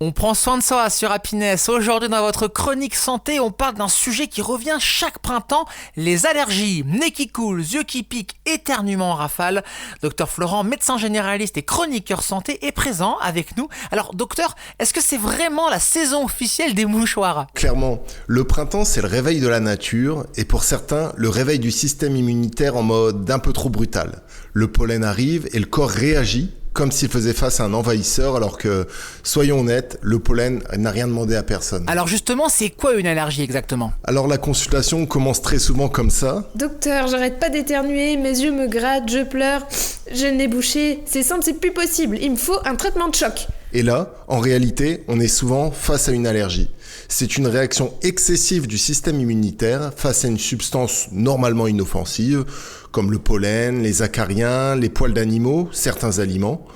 On prend soin de soi sur Happiness. Aujourd'hui dans votre chronique santé, on parle d'un sujet qui revient chaque printemps, les allergies. Nez qui coule, yeux qui piquent, éternuement en rafale. Docteur Florent, médecin généraliste et chroniqueur santé, est présent avec nous. Alors docteur, est-ce que c'est vraiment la saison officielle des mouchoirs ? Clairement, le printemps c'est le réveil de la nature et pour certains, le réveil du système immunitaire en mode un peu trop brutal. Le pollen arrive et le corps réagit comme s'il faisait face à un envahisseur, alors que, soyons honnêtes, le pollen n'a rien demandé à personne. Alors justement, c'est quoi une allergie exactement ? Alors la consultation commence très souvent comme ça. Docteur, j'arrête pas d'éternuer, mes yeux me grattent, je pleure, j'ai le nez bouché, c'est simple, c'est plus possible, il me faut un traitement de choc. Et là, en réalité, on est souvent face à une allergie. C'est une réaction excessive du système immunitaire face à une substance normalement inoffensive, comme le pollen, les acariens, les poils d'animaux, certains aliments.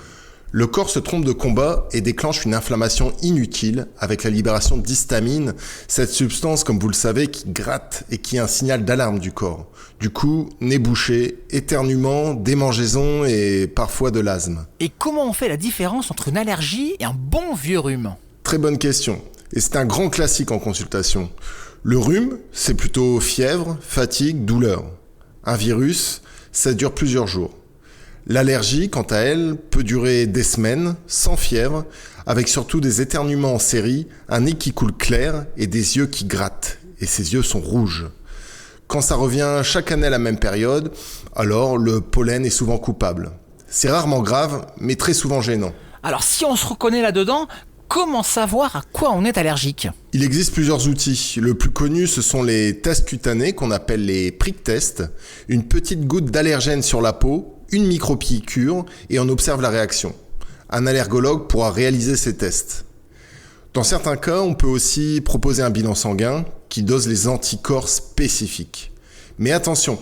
Le corps se trompe de combat et déclenche une inflammation inutile avec la libération d'histamine, cette substance, comme vous le savez, qui gratte et qui est un signal d'alarme du corps. Du coup, nez bouché, éternuement, démangeaison et parfois de l'asthme. Et comment on fait la différence entre une allergie et un bon vieux rhume ? Très bonne question. Et c'est un grand classique en consultation. Le rhume, c'est plutôt fièvre, fatigue, douleur. Un virus, ça dure plusieurs jours. L'allergie, quant à elle, peut durer des semaines, sans fièvre, avec surtout des éternuements en série, un nez qui coule clair et des yeux qui grattent. Et ces yeux sont rouges. Quand ça revient chaque année à la même période, alors le pollen est souvent coupable. C'est rarement grave, mais très souvent gênant. Alors si on se reconnaît là-dedans, comment savoir à quoi on est allergique ? Il existe plusieurs outils. Le plus connu, ce sont les tests cutanés qu'on appelle les prick tests. Une petite goutte d'allergène sur la peau, une micro-piqûre et on observe la réaction. Un allergologue pourra réaliser ces tests. Dans certains cas, on peut aussi proposer un bilan sanguin qui dose les anticorps spécifiques. Mais attention,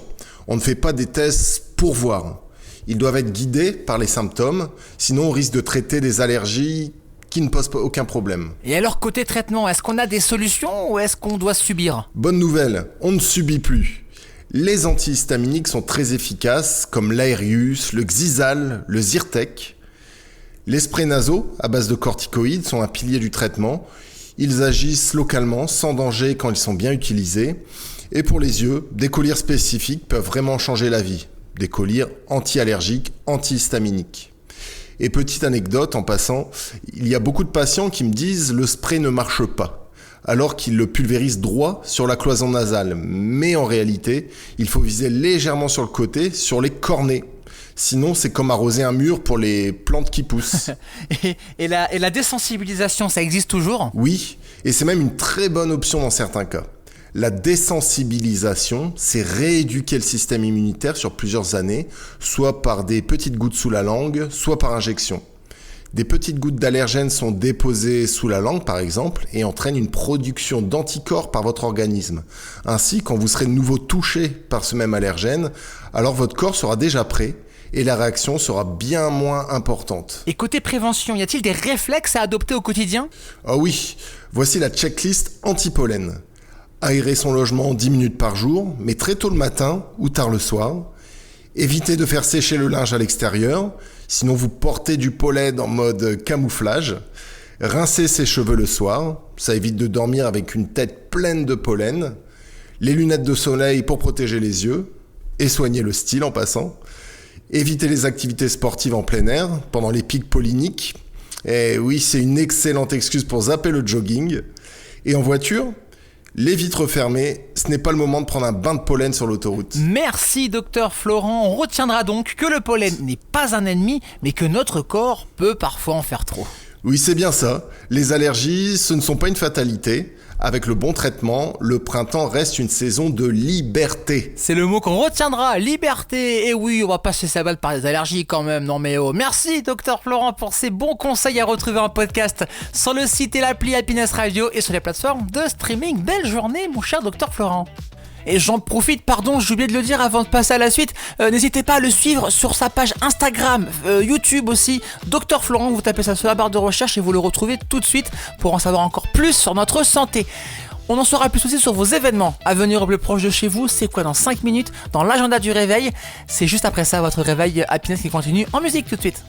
on ne fait pas des tests pour voir. Ils doivent être guidés par les symptômes, sinon on risque de traiter des allergies qui ne posent aucun problème. Et alors côté traitement, est-ce qu'on a des solutions ou est-ce qu'on doit subir ? Bonne nouvelle, on ne subit plus. Les antihistaminiques sont très efficaces, comme l'Aerius, le Xyzal, le Zyrtec. Les sprays nasaux, à base de corticoïdes, sont un pilier du traitement. Ils agissent localement, sans danger quand ils sont bien utilisés. Et pour les yeux, des collyres spécifiques peuvent vraiment changer la vie. Des collyres anti-allergiques, antihistaminiques. Et petite anecdote en passant, il y a beaucoup de patients qui me disent « le spray ne marche pas », alors qu'ils le pulvérisent droit sur la cloison nasale. Mais en réalité, il faut viser légèrement sur le côté, sur les cornets. Sinon, c'est comme arroser un mur pour les plantes qui poussent. et la désensibilisation, ça existe toujours ? Oui, et c'est même une très bonne option dans certains cas. La désensibilisation, c'est rééduquer le système immunitaire sur plusieurs années, soit par des petites gouttes sous la langue, soit par injection. Des petites gouttes d'allergènes sont déposées sous la langue, par exemple, et entraînent une production d'anticorps par votre organisme. Ainsi, quand vous serez de nouveau touché par ce même allergène, alors votre corps sera déjà prêt et la réaction sera bien moins importante. Et côté prévention, y a-t-il des réflexes à adopter au quotidien ? Ah oui, voici la checklist anti-pollen. Aérer son logement 10 minutes par jour, mais très tôt le matin ou tard le soir. Évitez de faire sécher le linge à l'extérieur, sinon vous portez du pollen en mode camouflage. Rincez ses cheveux le soir, ça évite de dormir avec une tête pleine de pollen. Les lunettes de soleil pour protéger les yeux, et soigner le style en passant. Évitez les activités sportives en plein air pendant les pics polliniques. Et oui, c'est une excellente excuse pour zapper le jogging. Et en voiture, les vitres fermées, ce n'est pas le moment de prendre un bain de pollen sur l'autoroute. Merci docteur Florent, on retiendra donc que le pollen n'est pas un ennemi, mais que notre corps peut parfois en faire trop. Oui, c'est bien ça. Les allergies, ce ne sont pas une fatalité. Avec le bon traitement, le printemps reste une saison de liberté. C'est le mot qu'on retiendra, liberté. Et oui, on va pas se laisser abattre par des allergies quand même, non mais oh. Merci docteur Florent pour ces bons conseils à retrouver en podcast sur le site et l'appli Happiness Radio et sur les plateformes de streaming. Belle journée mon cher docteur Florent. Et j'en profite, pardon, j'ai oublié de le dire avant de passer à la suite, n'hésitez pas à le suivre sur sa page Instagram, YouTube aussi, Dr Florent, vous tapez ça sur la barre de recherche et vous le retrouvez tout de suite pour en savoir encore plus sur notre santé. On en saura plus aussi sur vos événements à venir au plus proche de chez vous, c'est quoi dans 5 minutes, dans l'agenda du réveil, c'est juste après ça votre réveil Happiness qui continue en musique tout de suite.